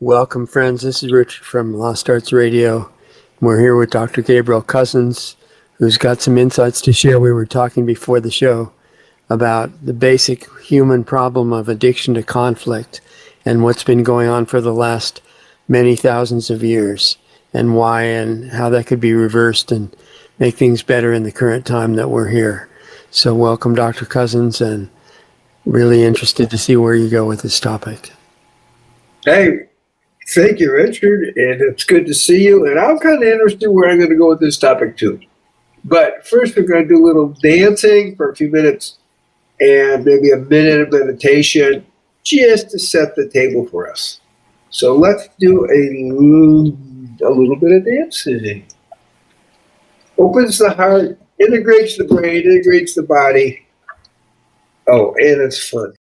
Welcome, friends. This is Richard from Lost Arts Radio. We're here with Dr. Gabriel Cousens, who's got some insights to share. We were talking before the show about the basic human problem of addiction to conflict and what's been going on for the last many thousands of years, and why and how that could be reversed and make things better in the current time that we're here. So welcome, Dr. Cousens, and really interested to see where you go with this topic. Hey, thank you, Richard, and it's good to see you. And I'm kind of interested where I'm going to go with this topic too. But first, we're going to do a little dancing for a few minutes and maybe a minute of meditation just to set the table for us. So let's do a little bit of dancing. Opens the heart, integrates the brain, integrates the body. Oh, and it's fun.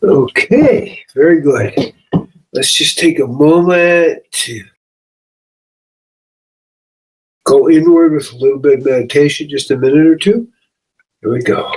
Okay, very good. Let's just take a moment to go inward with a little bit of meditation, just a minute or two. Here we go.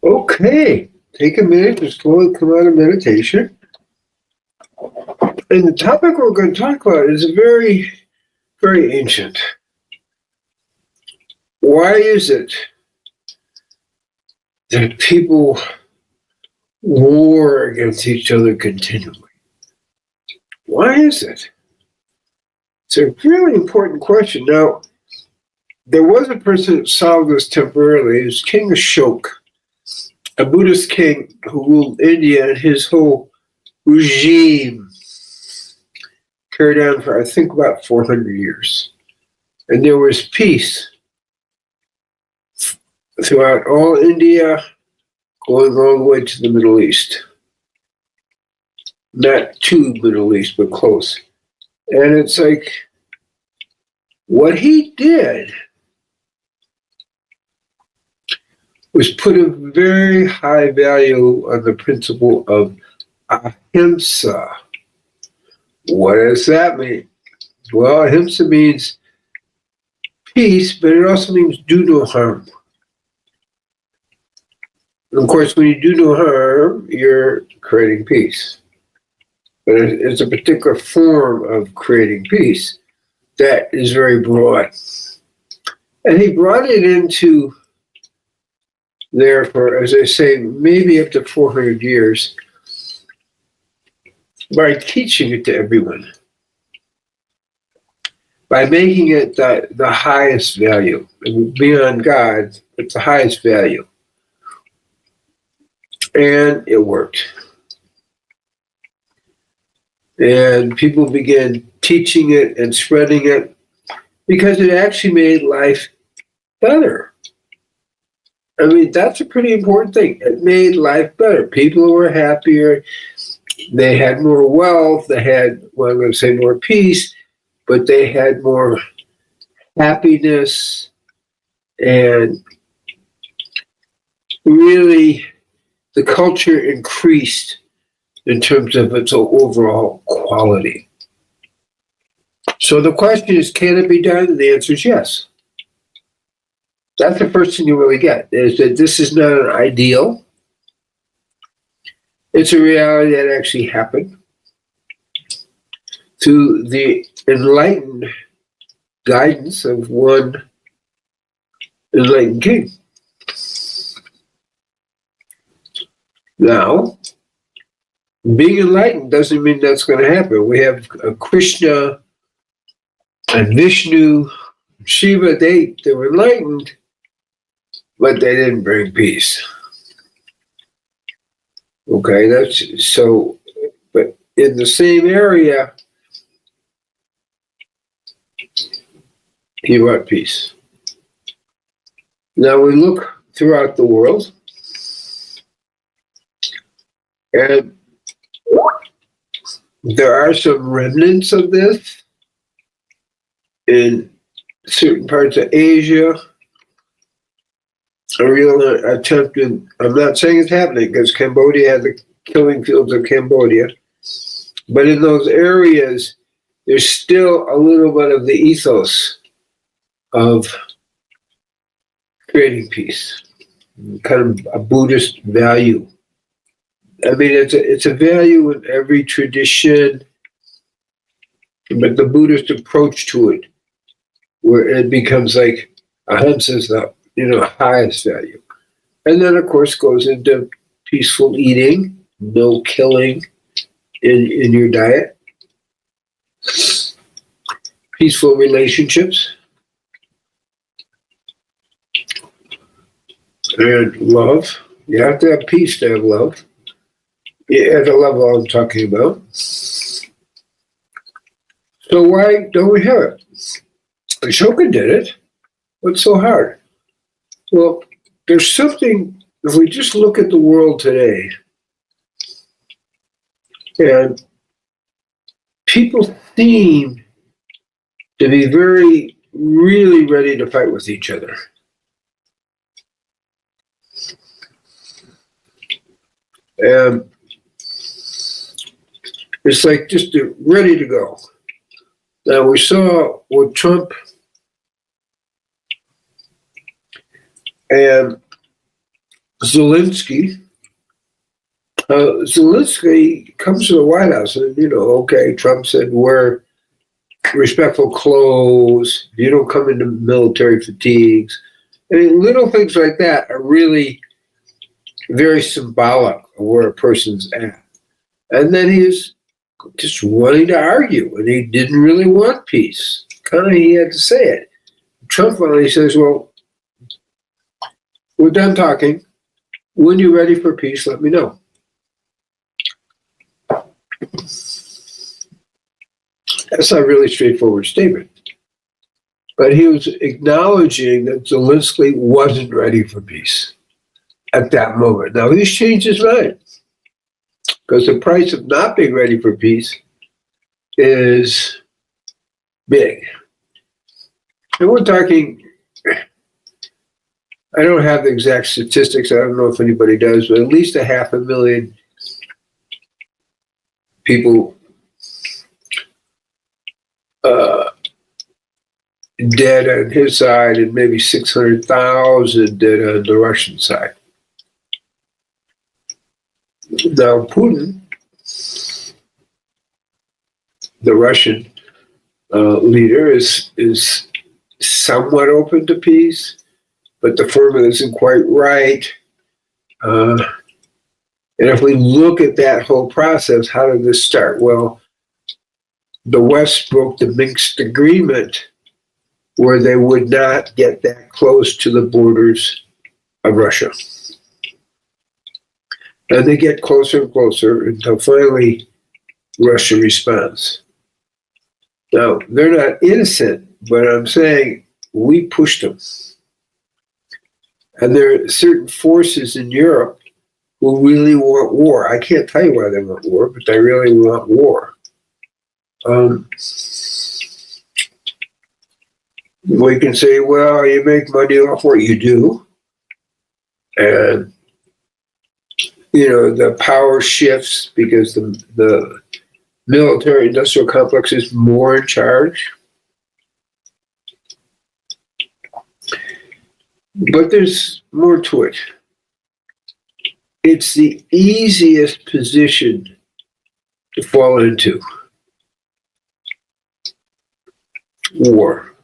Okay, take a minute to slowly come out of meditation. And the topic we're going to talk about is very, very ancient. Why is it that people war against each other continually? Why is it? It's a really important question. Now, there was a person that solved this temporarily. It was King Ashoka, a Buddhist king who ruled India, and his whole regime carried on for, I think, about 400 years. And there was peace throughout all India, going all the way to the Middle East. Not to Middle East, but close. And it's like, what he did was put a very high value on the principle of ahimsa. What does that mean? Well, ahimsa means peace, but it also means do no harm. And of course, when you do no harm, you're creating peace. But it's a particular form of creating peace that is very broad. And he brought it into there for, as I say, maybe up to 400 years by teaching it to everyone, by making it the highest value, beyond God, it's the highest value. And it worked. And people began teaching it and spreading it because it actually made life better. I mean, that's a pretty important thing. It made life better. People were happier. They had more wealth. They had, well, I'm going to say more peace, but they had more happiness. And really, the culture increased in terms of its overall quality. So the question is, can it be done? And the answer is yes. That's the first thing you really get, is that this is not an ideal. It's a reality that actually happened through the enlightened guidance of one enlightened king. Now, being enlightened doesn't mean that's going to happen. We have Krishna and Vishnu, Shiva, they were enlightened, but they didn't bring peace. Okay, that's so, but in the same area, he brought peace. Now we look throughout the world, and there are some remnants of this in certain parts of Asia. A real attempt, I'm not saying it's happening because Cambodia had the killing fields of Cambodia, but in those areas, there's still a little bit of the ethos of creating peace, kind of a Buddhist value. I mean, it's a value in every tradition, but the Buddhist approach to it, where it becomes like ahimsa is the highest value. And then, of course, goes into peaceful eating, no killing in your diet, peaceful relationships, and love. You have to have peace to have love. At the level I'm talking about. So why don't we have it? Ashoka did it. What's so hard? Well, there's something, if we just look at the world today, and people seem to be really ready to fight with each other. And it's like just ready to go. Now we saw with Trump And Zelensky comes to the White House and, okay, Trump said wear respectful clothes, you don't come into military fatigues. I mean, little things like that are really very symbolic of where a person's at. And then he's just wanting to argue, and he didn't really want peace. Kind of, he had to say it. Trump finally says, well, we're done talking. When you're ready for peace, let me know. That's not a really straightforward statement. But he was acknowledging that Zelensky wasn't ready for peace at that moment. Now, he's changed his mind, because the price of not being ready for peace is big. And we're talking, I don't have the exact statistics, I don't know if anybody does, but at least 500,000 people dead on his side, and maybe 600,000 dead on the Russian side. Now, Putin, the Russian leader, is somewhat open to peace, but the formula isn't quite right. And if we look at that whole process, how did this start? Well, the West broke the Minsk agreement, where they would not get that close to the borders of Russia. And they get closer and closer until finally Russia responds. Now, they're not innocent, but I'm saying we pushed them. And there are certain forces in Europe who really want war. I can't tell you why they want war, but they really want war. We can say, well, you make money off what you do. And, the power shifts because the military industrial complex is more in charge. But there's more to it. It's the easiest position to fall into. War.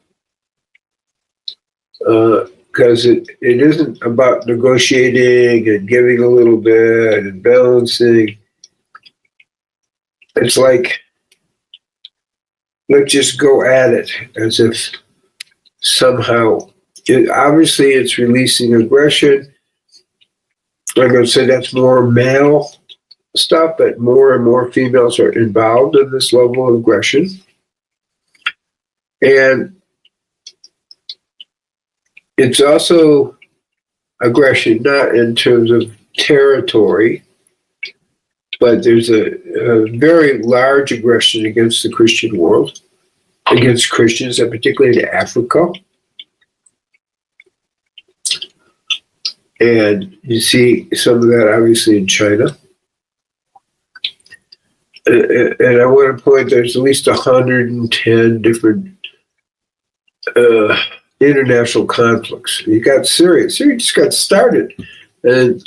Because it isn't about negotiating and giving a little bit and balancing. It's like, let's just go at it, as if somehow, obviously it's releasing aggression. I'm going to say that's more male stuff, but more and more females are involved in this level of aggression. And it's also aggression, not in terms of territory, but there's a very large aggression against the Christian world, against Christians, and particularly in Africa. And you see some of that obviously in China. And I want to point, there's at least 110 different international conflicts. You got Syria. Syria just got started. And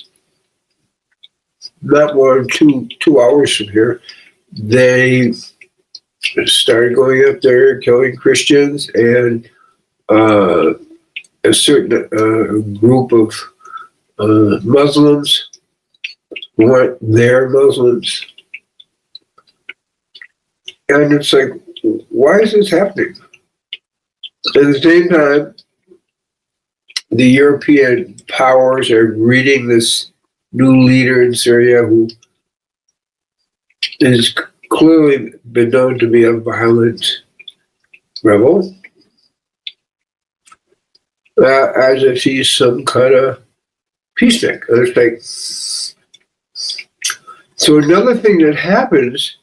not more than two hours from here, they started going up there, killing Christians, and a certain group of Muslims who weren't their Muslims. And it's like, why is this happening? At the same time, the European powers are greeting this new leader in Syria who has clearly been known to be a violent rebel, as if he's some kind of peacemaker. It's like, so another thing that happens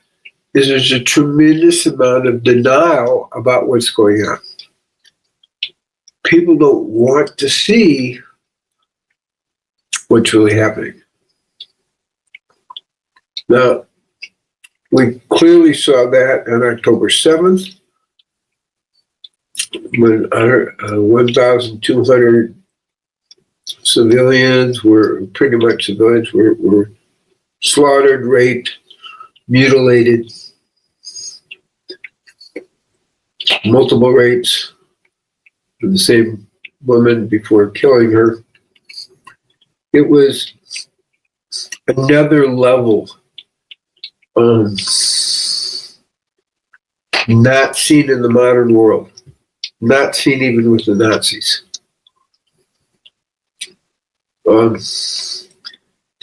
is there's a tremendous amount of denial about what's going on. People don't want to see what's really happening. Now, we clearly saw that on October 7th, when 1,200 civilians were slaughtered, raped, mutilated, multiple rapes of the same woman before killing her. It was another level, not seen in the modern world, not seen even with the Nazis. The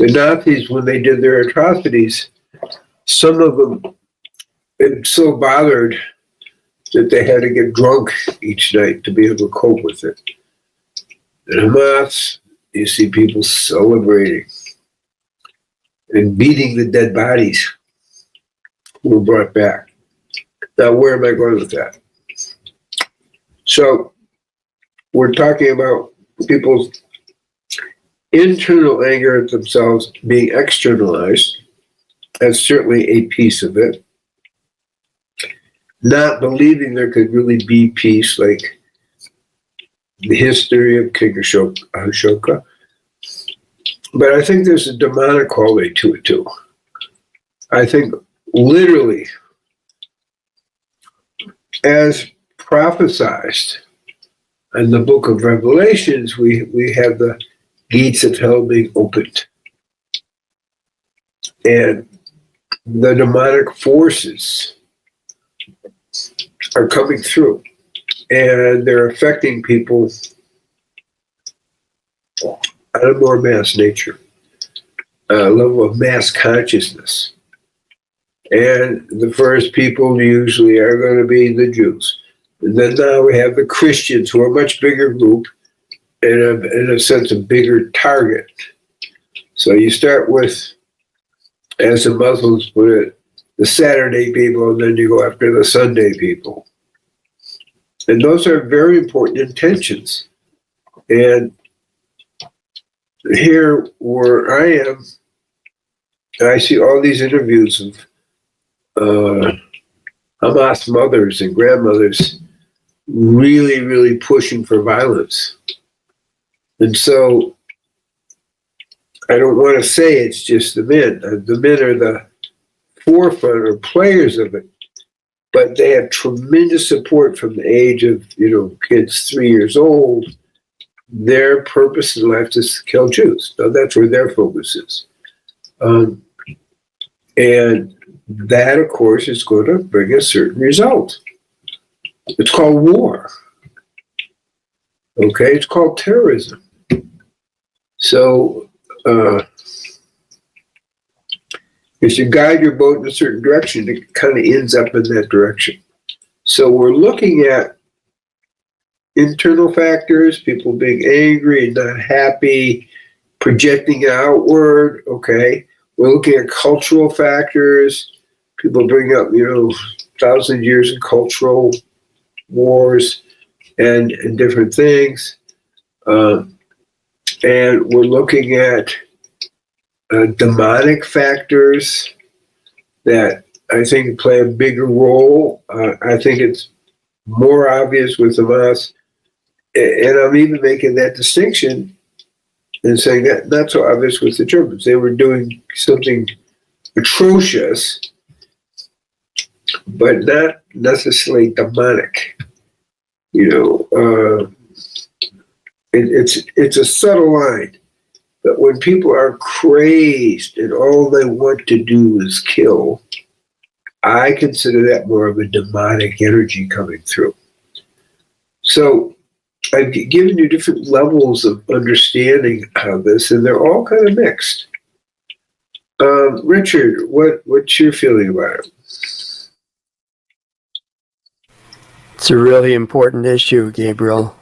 Nazis, when they did their atrocities, some of them it so bothered that they had to get drunk each night to be able to cope with it. In Hamas, you see people celebrating and beating the dead bodies who were brought back. Now, where am I going with that? So, we're talking about people's internal anger at themselves being externalized. That's certainly a piece of it. Not believing there could really be peace, like the history of King Ashoka. But I think there's a demonic quality to it too. I think literally, as prophesized in the book of Revelations, we have the gates of hell being opened. And the demonic forces are coming through. And they're affecting people on a more mass nature, a level of mass consciousness. And the first people usually are going to be the Jews. And then now we have the Christians, who are a much bigger group, and in a sense, a bigger target. So you start with, as the Muslims put it, the Saturday people, and then you go after the Sunday people. And those are very important intentions. And here where I am, I see all these interviews of Hamas mothers and grandmothers really, really pushing for violence. And so I don't want to say it's just the men. The men are the forefront or players of it, but they have tremendous support from the age of, kids 3 years old. Their purpose in life is to kill Jews. So that's where their focus is. And that, of course, is going to bring a certain result. It's called war. Okay, it's called terrorism. So, if you guide your boat in a certain direction, it kind of ends up in that direction. So we're looking at internal factors, people being angry and not happy, projecting outward, okay? We're looking at cultural factors. People bring up, 1,000 years of cultural wars and different things. And we're looking at demonic factors that I think play a bigger role. I think it's more obvious with Hamas. And I'm even making that distinction and saying that not so obvious with the Germans. They were doing something atrocious, but not necessarily demonic. It's a subtle line. But when people are crazed and all they want to do is kill, I consider that more of a demonic energy coming through. So I've given you different levels of understanding of this, and they're all kind of mixed. Richard, what's your feeling about it? It's a really important issue, Gabriel.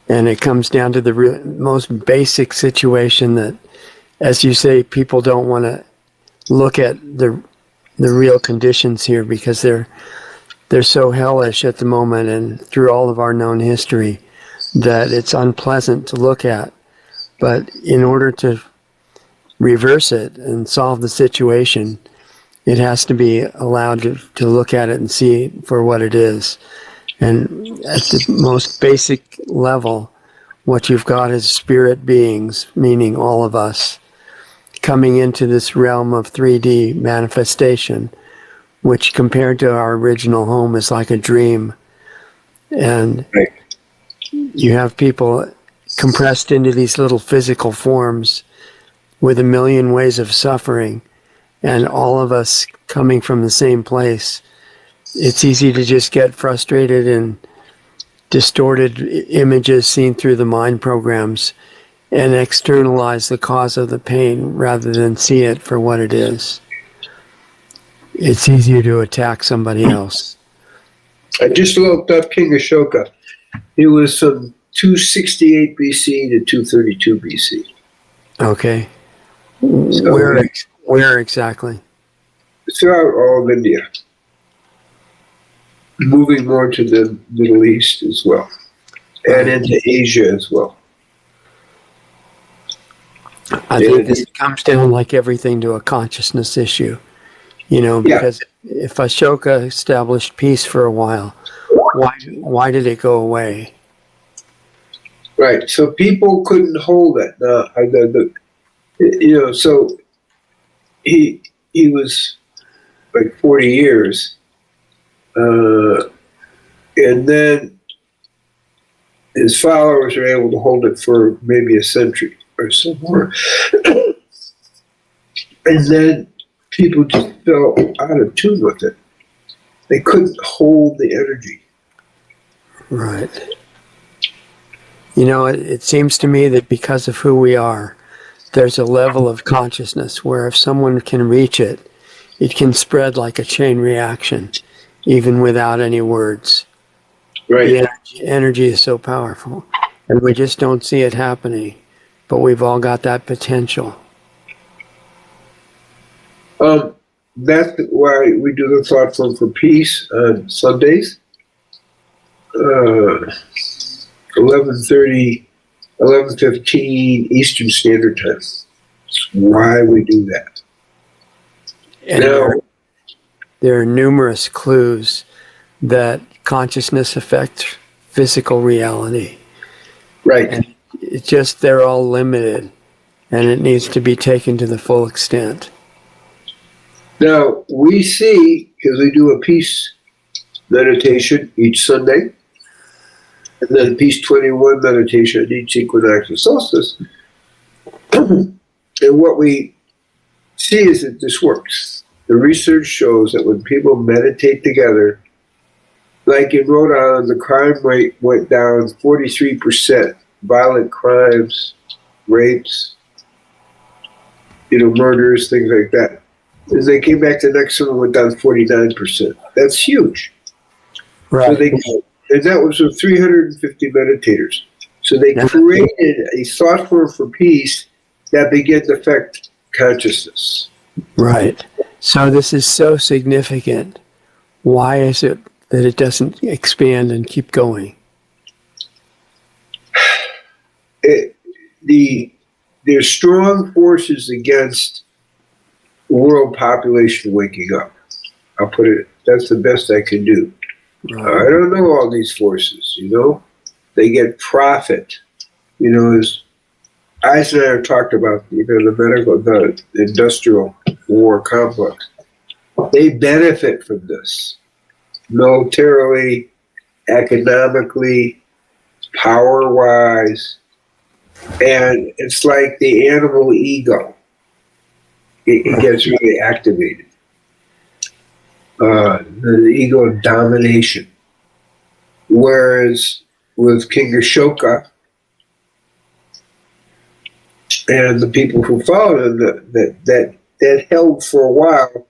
And it comes down to the most basic situation that, as you say, people don't want to look at the real conditions here because they're so hellish at the moment and through all of our known history that it's unpleasant to look at. But in order to reverse it and solve the situation, it has to be allowed to look at it and see it for what it is. And at the most basic level, What you've got is spirit beings, meaning all of us, coming into this realm of 3D manifestation, which compared to our original home is like a dream. And Right. you have people compressed into these little physical forms with a million ways of suffering, and all of us coming from the same place. It's easy to just get frustrated and distorted images seen through the mind programs and externalize the cause of the pain rather than see it for what it is. It's easier to attack somebody else. I just looked up King Ashoka. He was from 268 BC to 232 BC. Okay. So Where exactly? throughout all of India, moving more to the Middle East as well, and into Asia as well. I think this comes down like everything to a consciousness issue. Because if Ashoka established peace for a while, why did it go away? Right. So people couldn't hold it. So he was like 40 years, and then his followers were able to hold it for maybe a century or so more, and then people just fell out of tune with it. They couldn't hold the energy. Right. It seems to me that because of who we are, there's a level of consciousness where if someone can reach it, it can spread like a chain reaction, even without any words. Right. The energy is so powerful, and we just don't see it happening, but we've all got that potential. That's why we do the thought form for peace on Sundays, 11:30, 11:15 Eastern Standard Time. That's why we do that. And Now, there are numerous clues that consciousness affects physical reality. right. And it's just they're all limited, and it needs to be taken to the full extent. Now, we see, because we do a peace meditation each Sunday, and then peace 21 meditation at each equinox and solstice, and what we see is that this works. The research shows that when people meditate together, like in Rhode Island, the crime rate went down 43%. Violent crimes, rapes, murders, things like that. As they came back the next summer, went down 49%. That's huge. Right. So and that was with 350 meditators. So they created a thought form for peace that began to affect consciousness. Right. So this is so significant. Why is it that it doesn't expand and keep going? There's strong forces against world population waking up. I'll put it, that's the best I can do. Right. I don't know all these forces, They get profit. As Eisenhower talked about, the industrial war complex. They benefit from this. Militarily, economically, power-wise. And it's like the animal ego. It gets really activated. The ego of domination. Whereas with King Ashoka and the people who followed him, that held for a while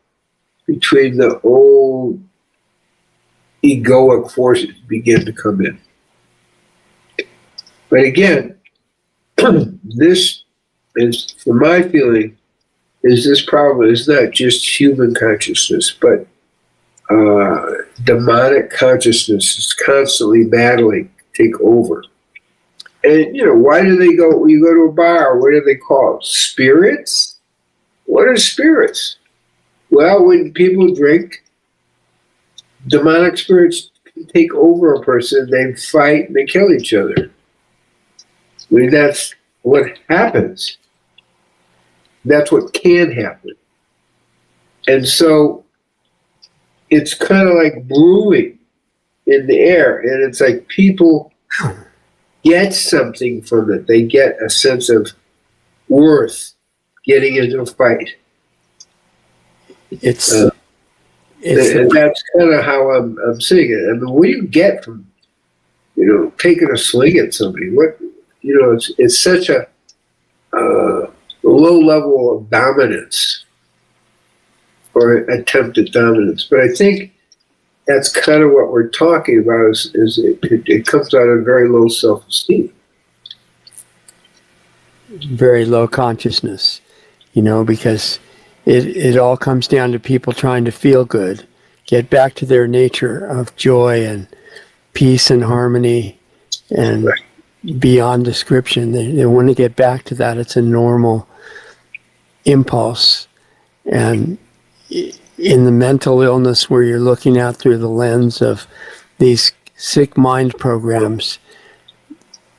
between the old egoic forces began to come in. But again, this is, from my feeling, this problem is not just human consciousness, but demonic consciousness is constantly battling, take over. And, why do they go, you go to a bar, what do they call it? Spirits? What are spirits? Well, when people drink, demonic spirits can take over a person, they fight, and they kill each other. I mean, that's what happens. That's what can happen. And so it's kind of like brewing in the air. And it's like people get something from it. They get a sense of worth getting into a fight. It's And that's kind of how I'm seeing it. I mean, what do you get from, taking a swing at somebody? It's such a low level of dominance or attempted dominance. But I think that's kind of what we're talking about is it comes out of very low self-esteem. very low consciousness, because it all comes down to people trying to feel good, get back to their nature of joy and peace and harmony and Right. beyond description. They want to get back to that. It's a normal impulse. And in the mental illness where you're looking at through the lens of these sick mind programs,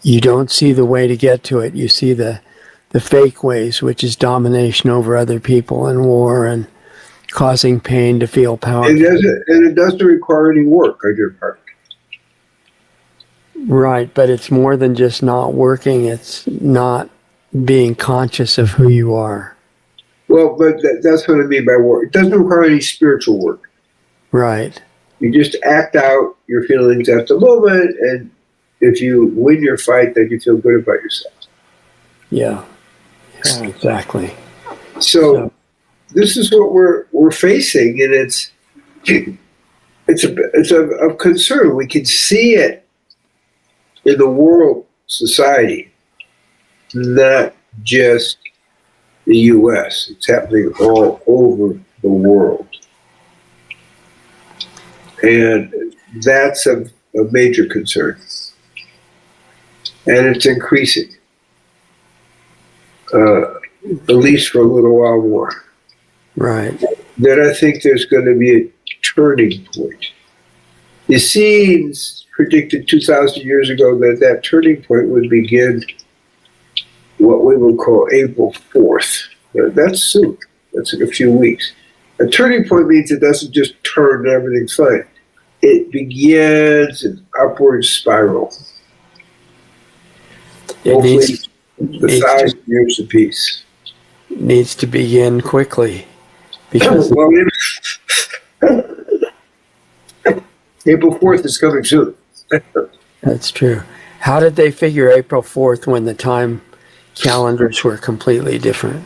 you don't see the way to get to it. You see the fake ways, which is domination over other people and war and causing pain to feel powerful. And it doesn't require any work on your part. Right, but it's more than just not working. It's not being conscious of who you are. Well, but that's what I mean by work. It doesn't require any spiritual work. Right. You just act out your feelings at the moment, and if you win your fight, then you feel good about yourself. Yeah, exactly. So this is what we're facing, and it's of concern. We can see it in the world society, not just the U.S. It's happening all over the world. And that's a major concern. And it's increasing, at least for a little while more. Right. Then I think there's going to be a turning point. The Essenes predicted 2,000 years ago that turning point would begin what we would call April 4th. That's soon. That's in a few weeks. A turning point means it doesn't just turn and everything's fine. It begins an upward spiral. It needs the 1,000 years of peace. Needs to begin quickly. Because well, April 4th is coming soon. That's true. How did they figure April 4th when the time calendars were completely different?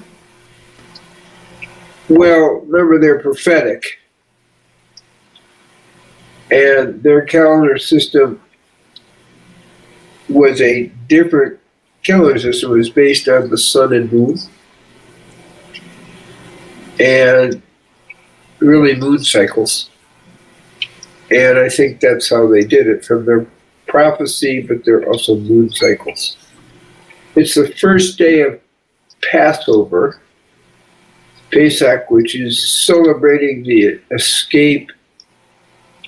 Well, remember, they're prophetic. And their calendar system was a different calendar system. It was based on the sun and moon. And really moon cycles. And I think that's how they did it, from their prophecy, but they're also moon cycles. It's the first day of Passover, Pesach, which is celebrating the escape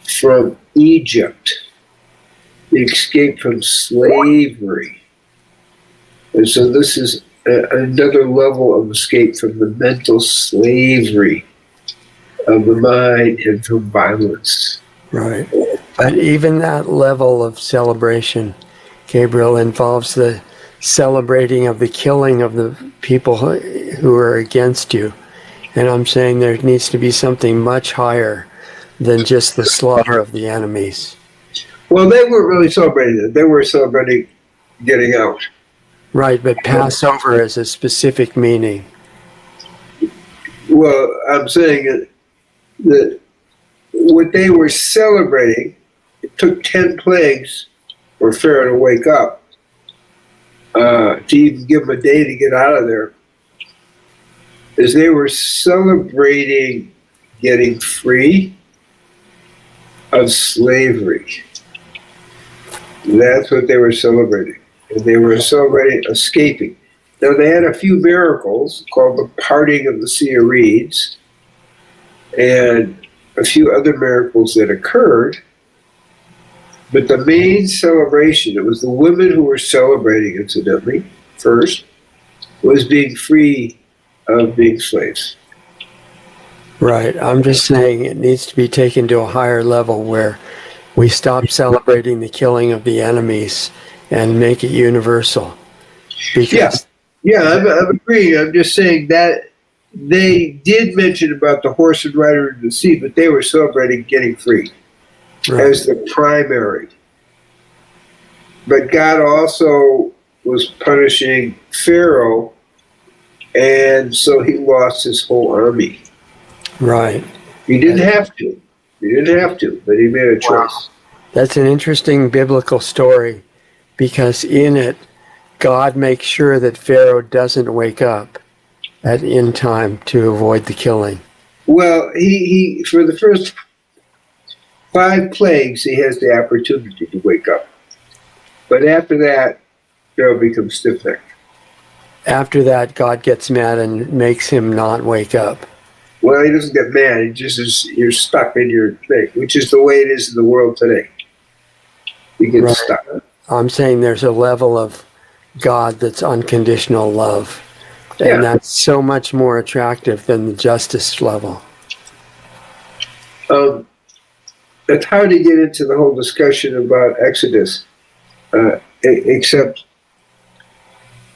from Egypt, the escape from slavery. And so this is another level of escape from the mental slavery of the mind and from violence. Right. But even that level of celebration, Gabriel, involves the celebrating of the killing of the people who are against you. And I'm saying there needs to be something much higher than just the slaughter of the enemies. Well, they weren't really celebrating it. They were celebrating getting out. Right, but Passover has a specific meaning. Well, I'm saying that what they were celebrating, it took 10 plagues for Pharaoh to wake up, to even give him a day to get out of there, is they were celebrating getting free of slavery. That's what they were celebrating. And they were celebrating escaping. Now, they had a few miracles called the parting of the Sea of Reeds and a few other miracles that occurred. But the main celebration, it was the women who were celebrating, incidentally, first, was being free of being slaves. Right. I'm just saying it needs to be taken to a higher level where we stop celebrating the killing of the enemies and make it universal. Because Yeah, I'm agreeing. I'm just saying that they did mention about the horse and rider in the sea, but they were celebrating getting free as the primary. But God also was punishing Pharaoh, and so he lost his whole army. Right. He didn't have to. He didn't have to, but he made a choice. That's an interesting biblical story because in it, God makes sure that Pharaoh doesn't wake up in time to avoid the killing. Well, he for the first 5 plagues, he has the opportunity to wake up. But after that, Pharaoh becomes stiff-necked. After that, God gets mad and makes him not wake up. Well, he doesn't get mad. He just is, you're stuck in your thing, which is the way it is in the world today. You get stuck. I'm saying there's a level of God that's unconditional love. And that's so much more attractive than the justice level. It's hard to get into the whole discussion about Exodus, except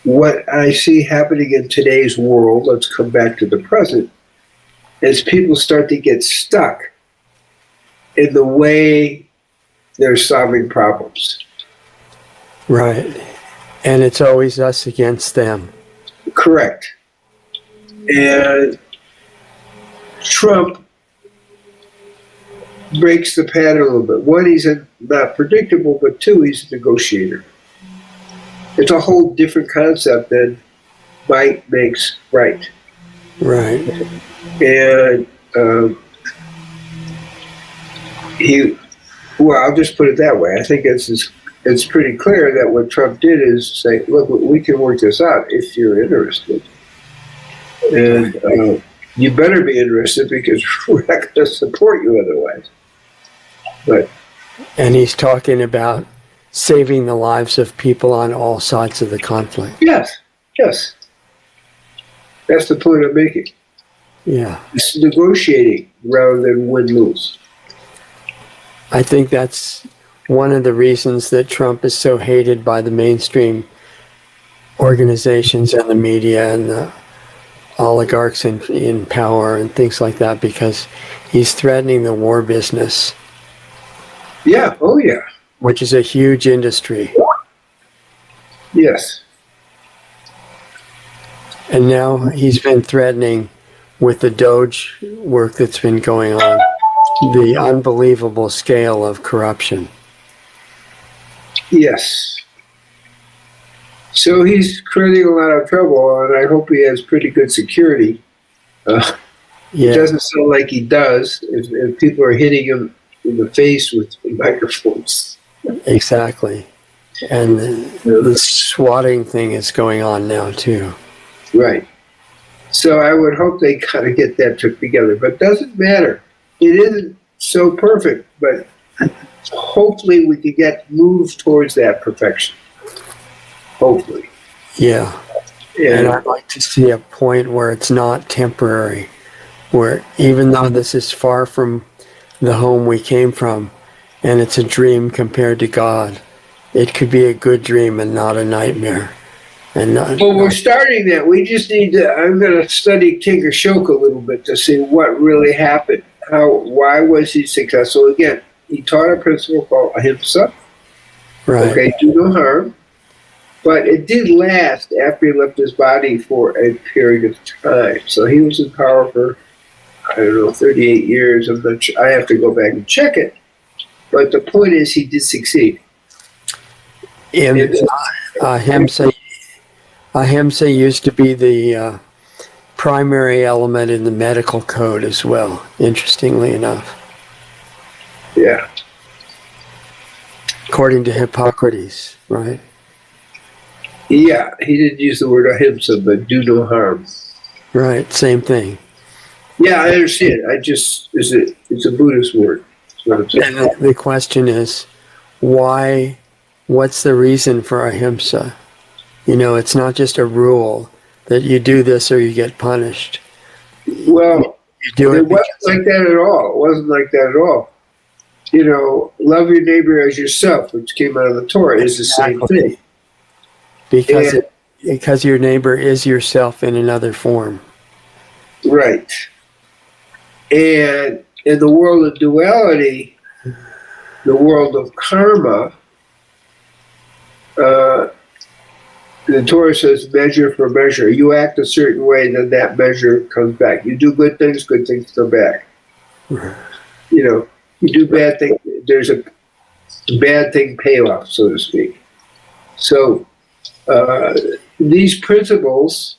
what I see happening in today's world, let's come back to the present, is people start to get stuck in the way they're solving problems. Right. And it's always us against them. Correct. And Trump breaks the pattern a little bit. One, he's not predictable, but 2, he's a negotiator. It's a whole different concept than might makes right. Right. And I'll just put it that way. I think it's pretty clear that what Trump did is say, look, we can work this out if you're interested. And you better be interested because we're not going to support you otherwise. And he's talking about saving the lives of people on all sides of the conflict. Yes. That's the point I'm making. Yeah. It's negotiating rather than win-lose. I think that's one of the reasons that Trump is so hated by the mainstream organizations and the media and the oligarchs in power and things like that, because he's threatening the war business. Yeah, oh yeah. Which is a huge industry. Yes. And now he's been threatening with the Doge work that's been going on, the unbelievable scale of corruption. Yes. So he's creating a lot of trouble, and I hope he has pretty good security. It doesn't sound like he does if people are hitting him in the face with microphones. Exactly. And the swatting thing is going on now, too. Right. So I would hope they kind of get that took together. But it doesn't matter. It isn't so perfect, but hopefully we can move towards that perfection. Hopefully. Yeah. And I'd like to see a point where it's not temporary, where even though this is far from the home we came from, and it's a dream compared to God, it could be a good dream and not a nightmare. Well, we're starting that. We just need to, I'm going to study Tinker Shoke a little bit to see what really happened. Why was he successful? Again, he taught a principle called ahimsa. Right. Okay, do no harm. But it did last after he left his body for a period of time. So he was in power for, 38 years. I'm not sure. I have to go back and check it. But the point is, he did succeed. Ahimsa used to be the primary element in the medical code as well, interestingly enough. Yeah. According to Hippocrates, right? Yeah, he didn't use the word ahimsa, but do no harm. Right, same thing. Yeah, I understand. It's a Buddhist word. That's what I'm saying. And the question is, what's the reason for ahimsa? It's not just a rule that you do this or you get punished. Well, You do it it wasn't like that at all. It wasn't like that at all. Love your neighbor as yourself, which came out of the Torah, is the same thing. Because your neighbor is yourself in another form. Right. And in the world of duality, the world of karma, the Torah says measure for measure. You act a certain way, then that measure comes back. You do good things come back. You do bad things, there's a bad thing payoff, so to speak. So these principles,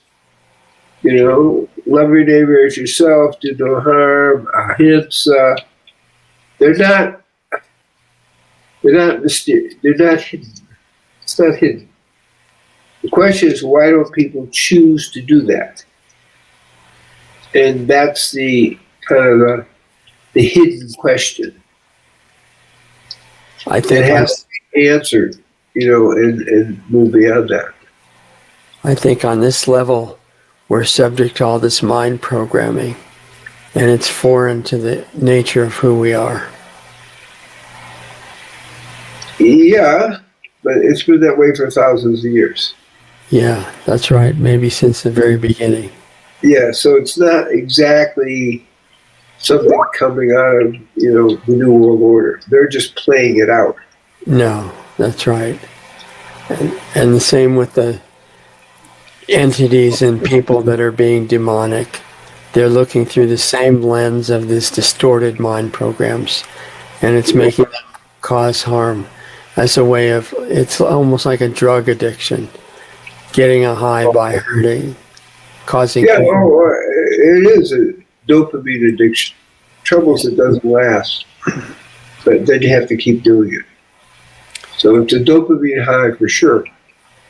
love your neighbor as yourself, do no harm, ahimsa, they're not mysterious. They're not hidden. It's not hidden. The question is, why don't people choose to do that? And that's the kind of the hidden question. I think it has to be answered, and move beyond that. I think on this level, we're subject to all this mind programming, and it's foreign to the nature of who we are. Yeah, but it's been that way for thousands of years. Yeah, that's right. Maybe since the very beginning. Yeah, so it's not exactly something coming out of, the New World Order. They're just playing it out. No, that's right. And the same with the entities and people that are being demonic. They're looking through the same lens of this distorted mind programs, and it's making them cause harm as a way of, it's almost like a drug addiction, getting a high by hurting, causing... Yeah, it is a dopamine addiction. Trouble is it doesn't last, but then you have to keep doing it. So it's a dopamine high for sure.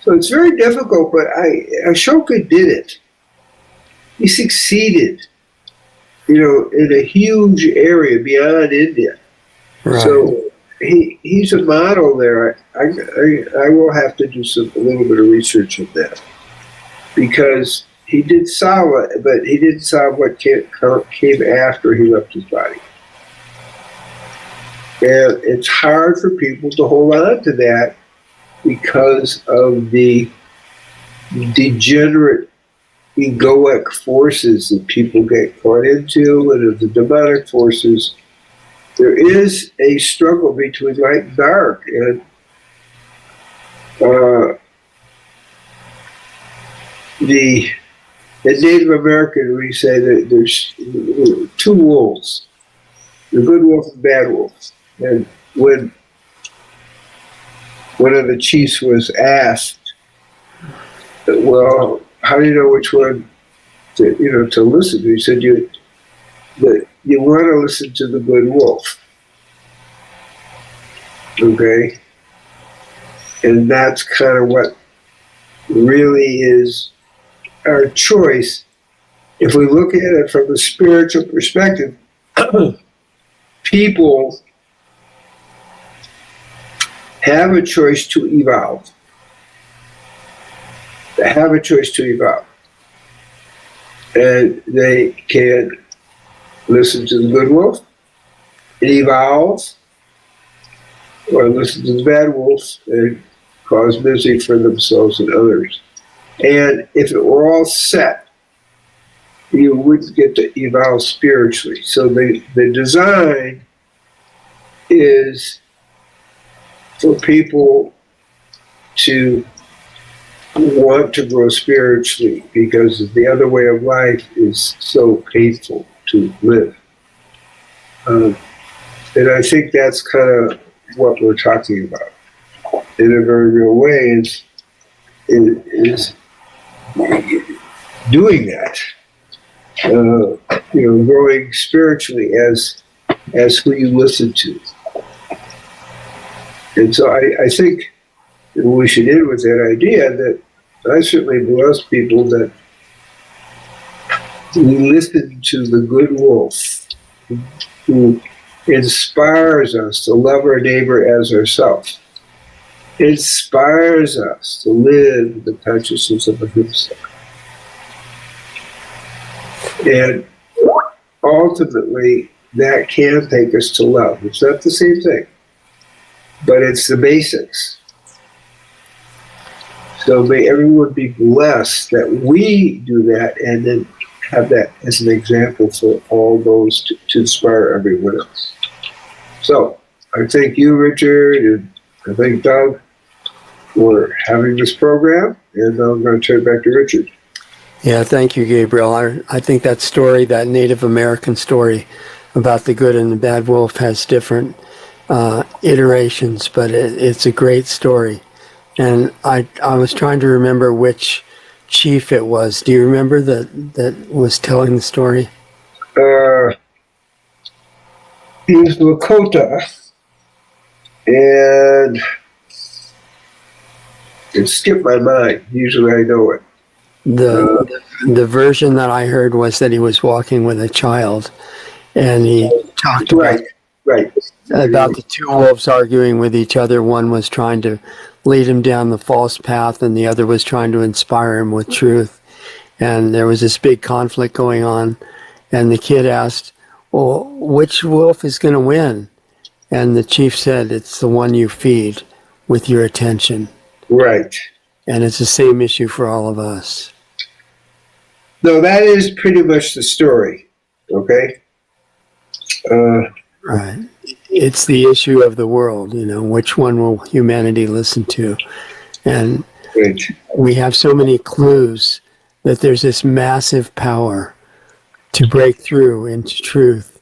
So it's very difficult, but Ashoka did it. He succeeded, in a huge area beyond India. Right. So he's a model there. I will have to do a little bit of research on that, because he did solve it, but he didn't solve what came after he left his body. And it's hard for people to hold on to that because of the degenerate egoic forces that people get caught into, and of the demonic forces. There is a struggle between light and dark, and in Native American, we say that there's two wolves, the good wolf and the bad wolf. And when one of the chiefs was asked, well, how do you know which one to listen to? He said, you want to listen to the good wolf. Okay? And that's kind of what really is our choice. If we look at it from a spiritual perspective, people have a choice to evolve. They have a choice to evolve. And they can listen to the good wolf and evolve, or listen to the bad wolf and cause misery for themselves and others. And if it were all set, you wouldn't get to evolve spiritually. So the design is for people to want to grow spiritually, because the other way of life is so painful to live. And I think that's kind of what we're talking about in a very real way, is doing that. Growing spiritually as who you listen to. And so I think we should end with that idea that I certainly bless people that we listen to the good wolf who inspires us to love our neighbor as ourselves, inspires us to live the consciousness of ahimsa. And ultimately, that can take us to love. It's not the same thing, but it's the basics. So may everyone be blessed that we do that and then have that as an example for all those to inspire everyone else. So I thank you, Richard, and I thank Doug for having this program, and I'm going to turn it back to Richard. Yeah, thank you, Gabriel. I think that story, that Native American story about the good and the bad wolf, has different iterations, but it's a great story. And I was trying to remember which chief it was. Do you remember that was telling the story? He was Lakota, and it skipped my mind. Usually I know it. The version that I heard was that he was walking with a child, and he talked about the two wolves arguing with each other. One was trying to lead him down the false path, and the other was trying to inspire him with truth. And there was this big conflict going on, and the kid asked, well, which wolf is going to win? And the chief said, it's the one you feed with your attention. Right. And it's the same issue for all of us. No, that is pretty much the story, okay? Right. It's the issue of the world, which one will humanity listen to? And we have so many clues that there's this massive power to break through into truth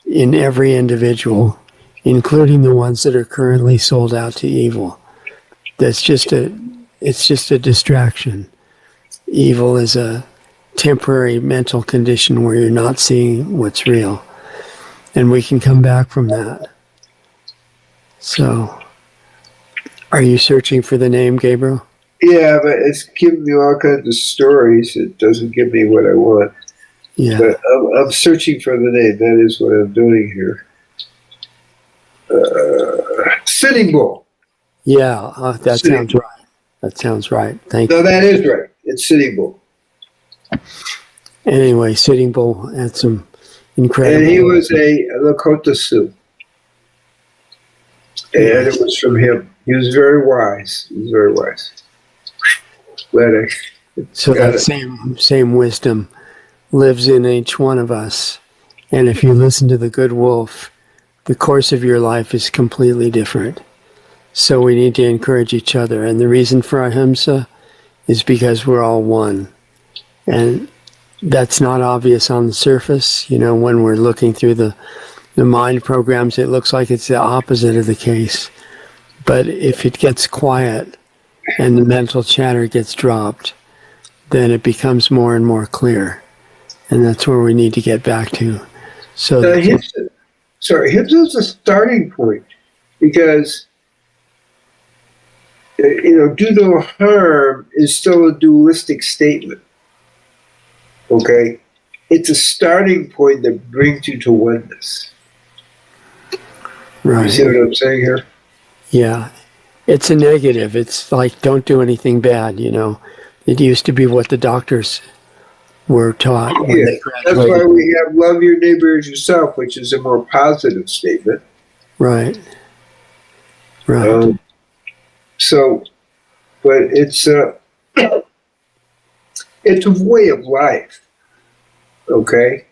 in every individual, including the ones that are currently sold out to evil. It's just a distraction. Evil is a temporary mental condition where you're not seeing what's real. And we can come back from that. So, are you searching for the name, Gabriel? Yeah, but it's giving me all kinds of stories. It doesn't give me what I want. Yeah. But I'm searching for the name. That is what I'm doing here. Sitting Bull. Yeah, that sounds right. That sounds right. Thank you. No, that is right. It's Sitting Bull. Anyway, Sitting Bull had some incredible... And he was a Lakota Sioux. And it was from him. He was very wise. So that same wisdom lives in each one of us. And if you listen to the good wolf, the course of your life is completely different. So we need to encourage each other. And the reason for ahimsa is because we're all one. And that's not obvious on the surface. When we're looking through the mind programs, it looks like it's the opposite of the case. But if it gets quiet and the mental chatter gets dropped, then it becomes more and more clear. And that's where we need to get back to. So ahimsa is a starting point, because do no harm is still a dualistic statement. Okay? It's a starting point that brings you to oneness. Right. You see what I'm saying here? Yeah. It's a negative. It's like, don't do anything bad, It used to be what the doctors were taught when they graduated. That's why we have love your neighbor as yourself, which is a more positive statement. Right. But it's it's a way of life, okay?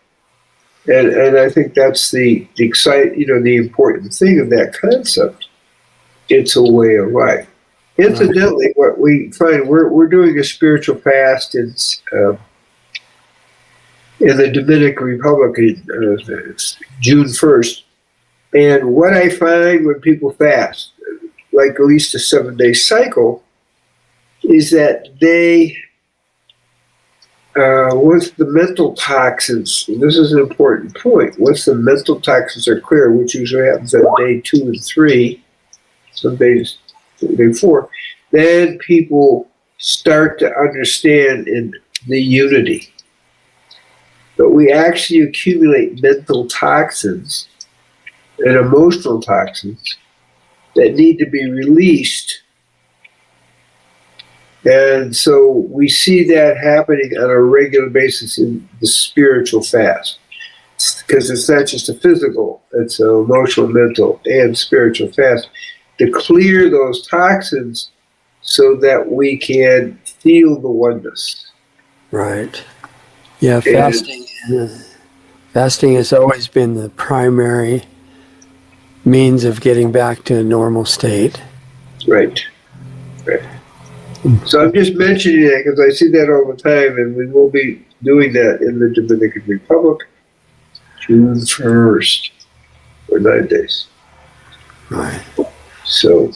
And I think that's the important thing of that concept. It's a way of life. Incidentally, what we find, we're doing a spiritual fast in the Dominican Republic, it's June 1st. And what I find when people fast, like at least a 7-day cycle, is that they, once the mental toxins, and this is an important point, once the mental toxins are clear, which usually happens on day 2 and 3, some days day 4, then people start to understand in the unity. But we actually accumulate mental toxins and emotional toxins that need to be released. And so we see that happening on a regular basis in the spiritual fast. Because it's not just a physical, it's an emotional, mental, and spiritual fast to clear those toxins so that we can feel the oneness. Right. Yeah, fasting has always been the primary means of getting back to a normal state. Right. So I'm just mentioning that because I see that all the time, and we will be doing that in the Dominican Republic June 1st for 9 days. Right. So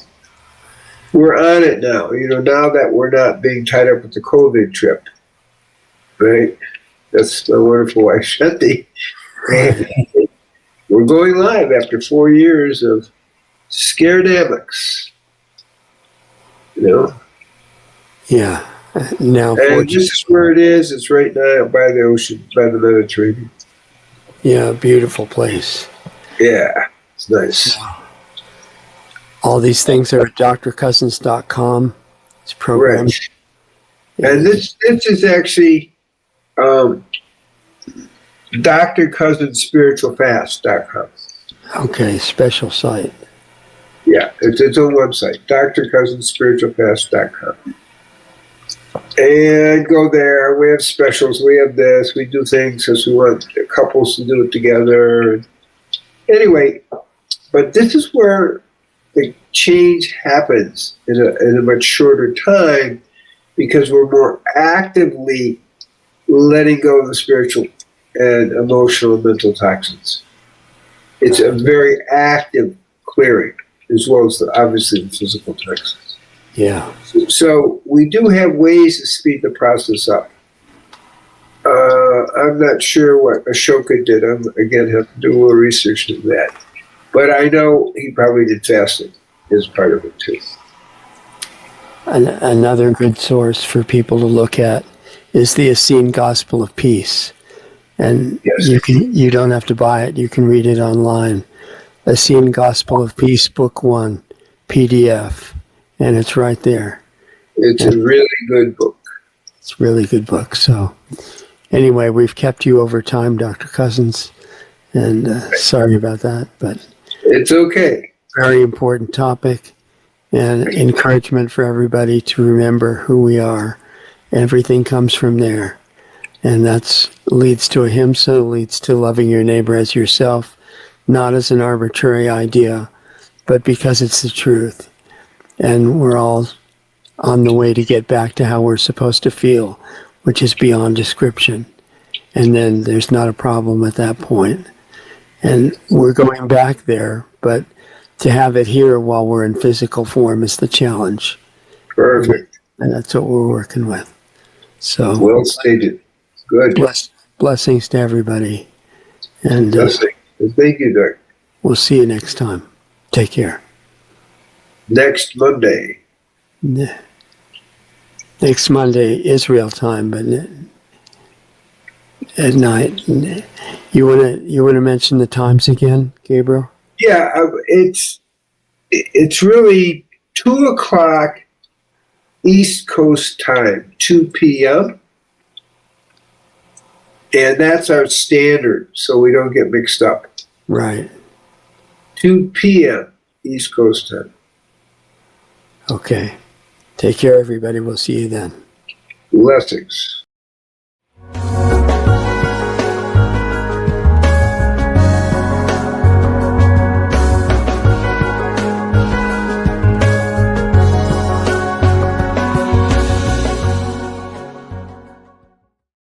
we're on it now. Now that we're not being tied up with the COVID trip, right? That's my wonderful wife, Shanti. We're going live after 4 years of scaredamics. Yeah. Now, and this is where it is. It's right now by the ocean, by the Mediterranean. Yeah, beautiful place. Yeah, it's nice. All these things are at drcousens.com. It's programmed. Right. And this is actually drcousenspiritualfast.com. Okay, special site. Yeah, it's its own website, drcousenspiritualfast.com. And go there. We have specials. We have this. We do things because we want couples to do it together. Anyway, but this is where the change happens in a much shorter time because we're more actively letting go of the spiritual and emotional and mental toxins. It's a very active clearing as well as obviously the physical toxins. Yeah. So we do have ways to speed the process up. I'm not sure what Ashoka did. I'm again have to do a little research into that. But I know he probably did fasting as part of it too. Another good source for people to look at is the Essene Gospel of Peace. And yes. you don't have to buy it. You can read it online. Essene Gospel of Peace, Book 1, PDF. And it's right there. It's a really good book. It's a really good book. So anyway, we've kept you over time, Dr. Cousens. And sorry about that, but it's okay. Very important topic and encouragement for everybody to remember who we are. Everything comes from there. And that leads to ahimsa, leads to loving your neighbor as yourself, not as an arbitrary idea, but because it's the truth. And we're all on the way to get back to how we're supposed to feel, which is beyond description. And then there's not a problem at that point. And we're going back there, but to have it here while we're in physical form is the challenge. Perfect. And that's what we're working with. So well stated. Good. Blessings to everybody. And blessings. Thank you, Doc. We'll see you next time. Take care. Next Monday, Israel time, but at night. You wanna mention the times again, Gabriel? Yeah, it's really 2:00 East Coast time, 2 p.m. And that's our standard, so we don't get mixed up. Right. 2 p.m. East Coast time. Okay. Take care, everybody. We'll see you then. Blessings.